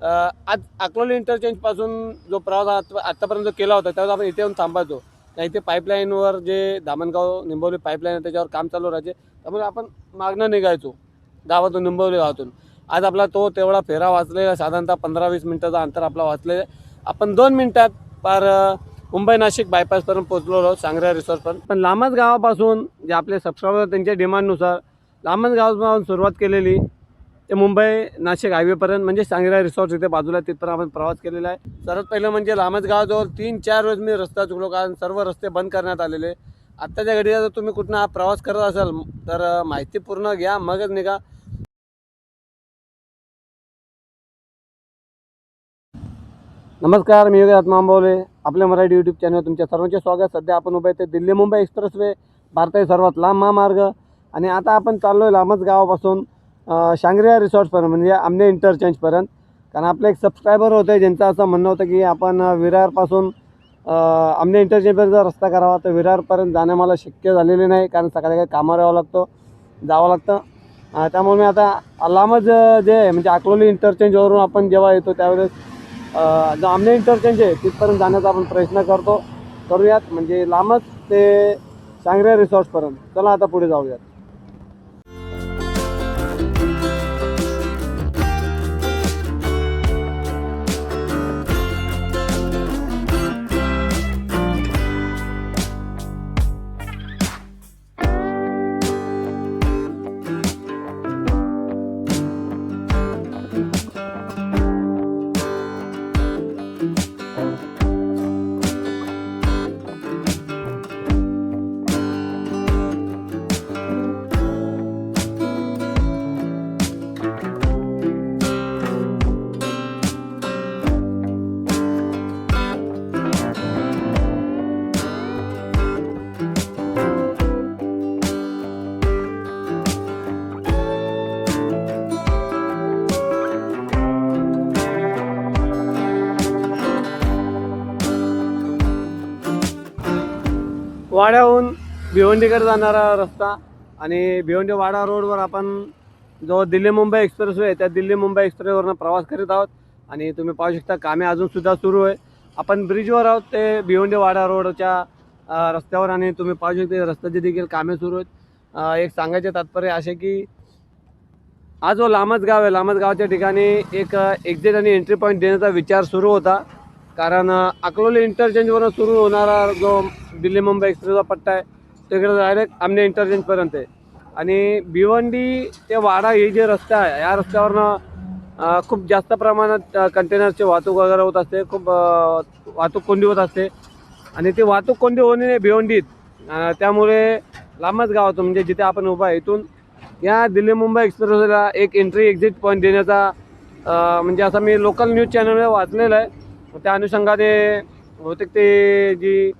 आज अकोले इंटरचेंजपासून जो प्रवास आत्तापर्यंत केला होता त्यावेळेस आपण इथे येऊन थांबायचो. इथे पाईपलाईनवर जे धामणगाव निंबवली पाईपलाईन आहे त्याच्यावर काम चालू राहायचे, त्यामुळे आपण मागणं निघायचो गावातून, निंबवली गावातून. आज आपला तो तेवढा फेरा वाचलेला, साधारणतः 15-20 मिनटाचा अंतर आपला वाचलेलं आहे. आपण 2 मिनटात पार मुंबई नाशिक बायपासपर्यंत पोहोचलो, सांगऱ्या रिसॉर्टपर्यंत. पण लांबच गावापासून जे आपले सबस्क्रायबर त्यांच्या डिमांडनुसार लांबच गावापासून सुरुवात केलेली ते मुंबई नाशिक हायवेपर्यंत, म्हणजे सांगऱ्या रिसॉर्ट इथे बाजूला, तिथपर्यंत आपण प्रवास केलेला आहे. सर्वात पहिलं म्हणजे लांबच गावाजवळ 3-4 रोज मी रस्ता चुकलो, कारण सर्व रस्ते बंद करण्यात आलेले. आत्ताच्या घडीला जर तुम्ही कुठनं हा प्रवास करत असाल तर माहिती पूर्ण घ्या, मगच निघा. नमस्कार, मी योगी आत्मांबवले, आपल्या मराठी यूट्यूब चॅनल तुमच्या सर्वांचे स्वागत. सध्या आपण उभे ते दिल्ली मुंबई एक्सप्रेसवे, भारतातील सर्वात लांब महामार्ग. आणि आता आपण चाललो आहे लांबच गावापासून सांगऱ्या रिसॉर्टपर्यंत, म्हणजे आमने इंटरचेंजपर्यंत. कारण आपले एक सबस्क्रायबर होते ज्यांचं असं म्हणणं होतं की आपण विरारपासून आमने इंटरचेंजपर्यंत रस्ता करावा, तर विरारपर्यंत जाणं मला शक्य झालेले नाही, कारण सकाळी काही कामावर जावं लागतं. त्यामुळे मी आता लांबच जे आहे म्हणजे अकोले इंटरचेंजवरून आपण जेव्हा येतो त्यावेळेस जो आमने इंटरचेंज आहे तिथपर्यंत जाण्याचा आपण प्रयत्न करूयात, म्हणजे लांबच ते सांगऱ्या रिसॉर्टपर्यंत. चला आता पुढे जाऊयात. वाड्याहून भिवंडीकडे जाणारा रस्ता, आणि भिवंडी वाडा रोडवर आपण जो दिल्ली मुंबई एक्सप्रेसवे आहे त्या दिल्ली मुंबई एक्सप्रेसवरनं प्रवास करीत आहोत. आणि तुम्ही पाहू शकता कामे अजूनसुद्धा सुरू आहे. आपण ब्रिजवर आहोत ते भिवंडी वाडा रोडच्या रस्त्यावर, आणि तुम्ही पाहू शकता रस्त्याची देखील कामे सुरू आहेत. एक सांगायचे तात्पर्य असे की हा जो लांबच गाव आहे, लांबच गावाच्या ठिकाणी एक एक्झिट आणि एंट्री पॉईंट देण्याचा विचार सुरू होता. कारण अकोले इंटरचेंजवरून सुरू होणारा जो दिल्ली मुंबई एक्सप्रेसचा पट्टा आहे तिकडे डायरेक्ट आमने इंटरचेंजपर्यंत आहे. आणि भिवंडी ते वाडा हे जे रस्ता आहे, या रस्त्यावरनं खूप जास्त प्रमाणात कंटेनरची वाहतूक वगैरे होत असते, खूप वाहतूक कोंडी होत असते. आणि ती वाहतूक कोंडी होणे नाही भिवंडीत, त्यामुळे लांबच गावातून म्हणजे जिथे आपण उभा आहे इथून या दिल्ली मुंबई एक्सप्रेसला एक एंट्री एक्झिट पॉईंट देण्याचा म्हणजे असं मी लोकल न्यूज चॅनलवर वाचलेलं आहे. त्या अनुषंगाने बहुतेक ते जी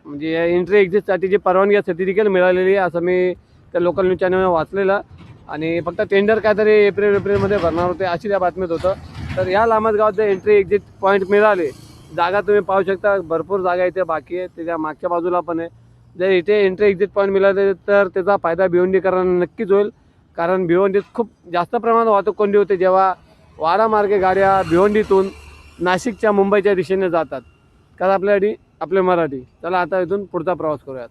म्हणजे एंट्री एक्झिटसाठी जी परवानगी असते ती देखील मिळालेली आहे, असं मी त्या लोकल न्यूज चॅनलवर वाचलेलं. आणि फक्त टेंडर काहीतरी एप्रिलमध्ये भरणार होते अशी त्या बातमीत होतं. तर या लांबच गावात एंट्री एक्झिट पॉईंट मिळाले, जागा तुम्ही पाहू शकता, भरपूर जागा इथे बाकी आहे, त्याच्या मागच्या बाजूला पण आहे. जर इथे एंट्री एक्झिट पॉईंट मिळाले तर त्याचा फायदा भिवंडीकरांना नक्कीच होईल. कारण भिवंडीत खूप जास्त प्रमाणात वाहतूक कोंडी होते जेव्हा वाडामार्गे गाड्या भिवंडीतून नाशिकच्या मुंबईच्या दिशेने जातात. कारण आपल्यासाठी आपले मराठी. चला आता इथून पुढचा प्रवास करूयात.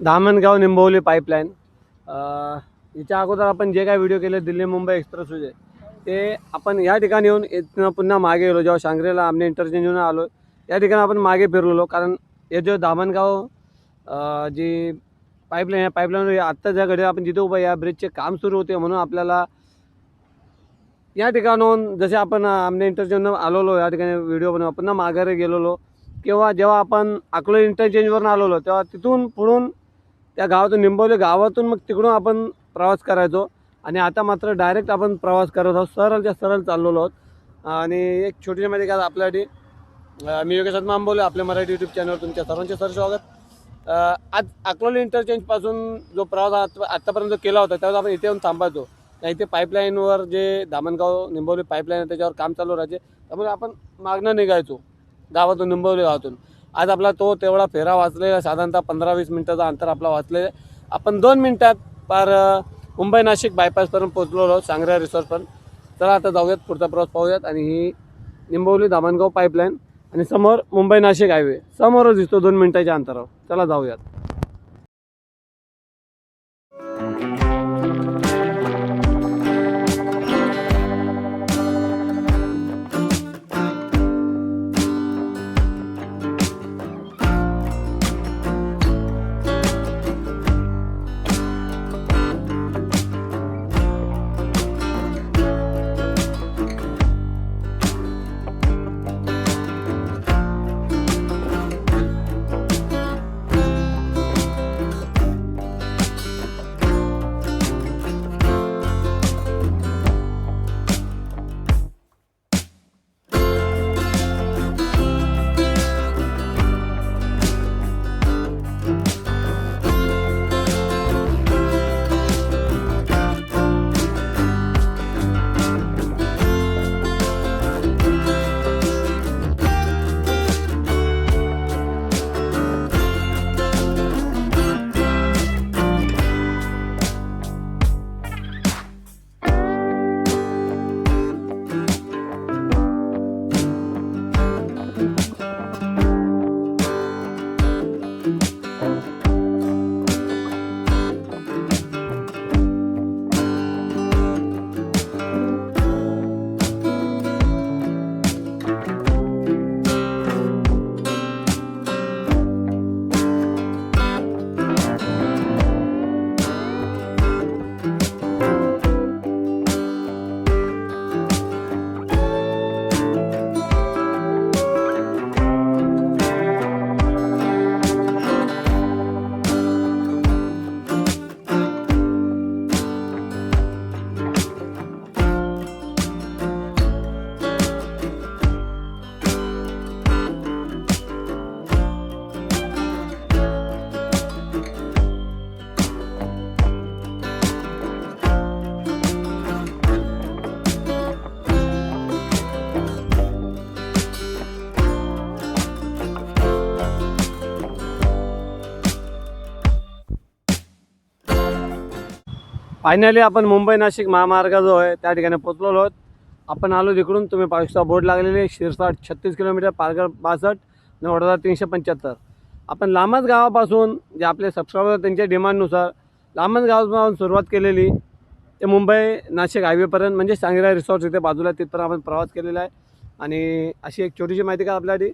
धामणगाव निंबवली पाईपलाईन. याच्या अगोदर आपण जे काय व्हिडिओ केले दिल्ली मुंबई एक्सप्रेसचे ते आपण या ठिकाणी येऊन इथनं पुन्हा मागे गेलो. जेव्हा सांगरेला आमने इंटरचेंज येऊन आलो या ठिकाणी आपण मागे फिरलो, कारण हे जो धामणगाव जी पाईपलाईन आहे पाईपलाईनवर आत्ता ज्या घडी आपण जिथे उभं या ब्रिजचे काम सुरू होते, म्हणून आपल्याला या ठिकाणून जसे आपण आमने इंटरचेंज आलेलो या ठिकाणी व्हिडिओ बनवून पुन्हा माघारी गेलेलो, किंवा जेव्हा आपण अकोले इंटरचेंजवरून आलेलो तेव्हा तिथून पुढून त्या गावातून निंबवली गावातून मग तिकडून आपण प्रवास करायचो. आणि आता मात्र डायरेक्ट आपण प्रवास करत आहोत, सरळच्या सरळ चाललेलो आहोत. आणि एक छोटीशी माहिती का आपल्यासाठी, मी योगेश आत्मा आंबोले, आपल्या मराठी यूट्यूब चॅनलवर तुमच्या सर्वांचे स्वागत. आज अकोले इंटरचेंजपासून जो प्रवास आत्तापर्यंत केला होता त्यावेळेस आपण इथे येऊन थांबायचो. इथे पाईपलाईनवर जे धामणगाव निंबवली पाईपलाईन आहे त्याच्यावर काम चालू राहायचे, त्यामुळे आपण मागणं निघायचो गावातून निंबवली गावातून. आज आपला तो तेवढा फेरा वाचलेला, साधारणतः 15-20 मिनटाचा अंतर आपला वाचलेलं आहे. आपण 2 मिनटात पार मुंबई नाशिक बायपासपर्यंत पोहोचलो आहोत, सांगऱ्या रिसॉर्टपर्यंत. चला आता जाऊयात, पुढचा प्रवास पाहूयात. आणि ही निंबवली धामणगाव पाईपलाईन आणि समोर मुंबई नाशिक हायवे समोरच दिसतो 2 मिनटाच्या अंतरावर. चला जाऊयात. फायनली आपण मुंबई नाशिक महामार्ग जो आहे त्या ठिकाणी पोहोचलेलो आहोत. आपण आलो तिकडून, तुम्ही पाहू शकता बोर्ड लागलेले, शिरसाट 36 किलोमीटर, पालघर 62, वडोदरा 375. आपण लांबच गावापासून जे आपले सबस्क्रायबर त्यांच्या डिमांडनुसार लांबच गावापासून सुरुवात केलेली ते मुंबई नाशिक हायवेपर्यंत, म्हणजे सांगऱ्या रिसॉर्ट इथे बाजूला तिथपर्यंत आपण प्रवास केलेला आहे. आणि अशी एक छोटीशी माहिती का आपल्यासाठी,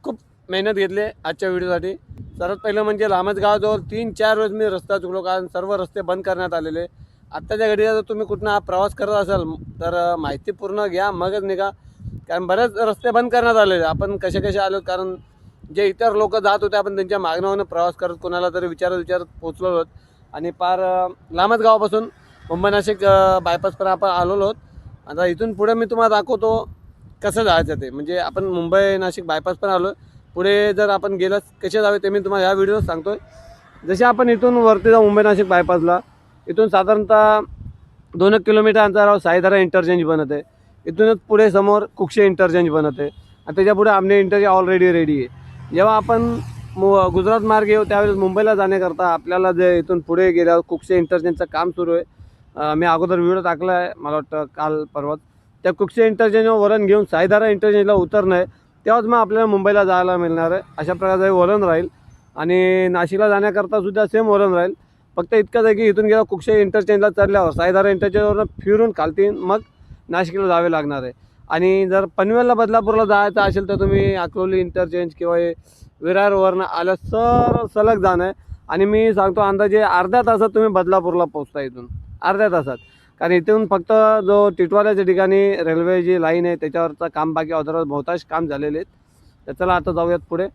खूप मेहनत घेतली आजच्या व्हिडिओसाठी. सर्वात पहिलं म्हणजे लांबच गावाजवळ 3-4 रोज मी रस्ता चुकलो, कारण सर्व रस्ते बंद करण्यात आलेले. आत्ताच्या घडीला जर तुम्ही कुठनं हा प्रवास करत असाल तर माहिती पूर्ण घ्या मगच निघा, कारण बरेच रस्ते बंद करण्यात आलेले. आपण कसे आलो, कारण जे इतर लोक जात होते आपण त्यांच्या मागण्यावरून प्रवास करत कोणाला तरी विचारत पोचलो आहोत. आणि पार लांबच गावापासून मुंबई नाशिक बायपासपर्यंत आपण आलेलो आहोत. आता इथून पुढे मी तुम्हाला दाखवतो कसं जायचं ते, म्हणजे आपण मुंबई नाशिक बायपासपर्यंत आलो. पुढे जर आपण गेलं कसे जावे ते मी तुम्हाला ह्या व्हिडिओत सांगतो आहे. जसे आपण इथून वरती जाऊ मुंबई नाशिक बायपासला, इथून साधारणतः 2 किलोमीटर अंतरावर साईधारा इंटरचेंज बनत आहे. इथूनच पुढे समोर कुक्षे इंटरचेंज बनत आहे आणि त्याच्या पुढे आमने इंटरचेंज ऑलरेडी रेडी आहे. जेव्हा आपण गुजरात मार्ग येऊ त्यावेळेस मुंबईला जाण्याकरता आपल्याला जे इथून पुढे गेल्यावर कुक्षे इंटरचेंजचं काम सुरू आहे. मी अगोदर व्हिडिओ टाकला आहे, मला वाटतं काल परवा. त्या कुक्षे इंटरचेंजवर वळण घेऊन साईधारा इंटरचेंजला उतरणं आहे, तेव्हाच मग आपल्याला मुंबईला जायला मिळणार आहे. अशा प्रकारचं वळण राहील. आणि नाशिकला जाण्याकरता सुद्धा सेम वळण राहील. फक्त इतकंच आहे की इथून गेला कुक्षे इंटरचेंजला चढल्यावर सायदारा इंटरचेंजवरनं फिरून खालती मग नाशिकला जावे लागणार आहे. आणि जर पनवेलला बदलापूरला जायचं असेल तर तुम्ही अकलोली इंटरचेंज किंवा विरारवरनं आलं सर सलग जाणं आहे. आणि मी सांगतो अंदाजे अर्ध्या तासात तुम्ही बदलापूरला पोहोचता इथून, अर्ध्या तासात. कारण इथून फक्त जो टिटवाल्याच्या ठिकाणी रेल्वे जी लाईन आहे त्याच्यावरचं काम बाकी, अदरवाईज बहुतांश काम झालेले आहेत. तर चला आता जाऊयात पुढे.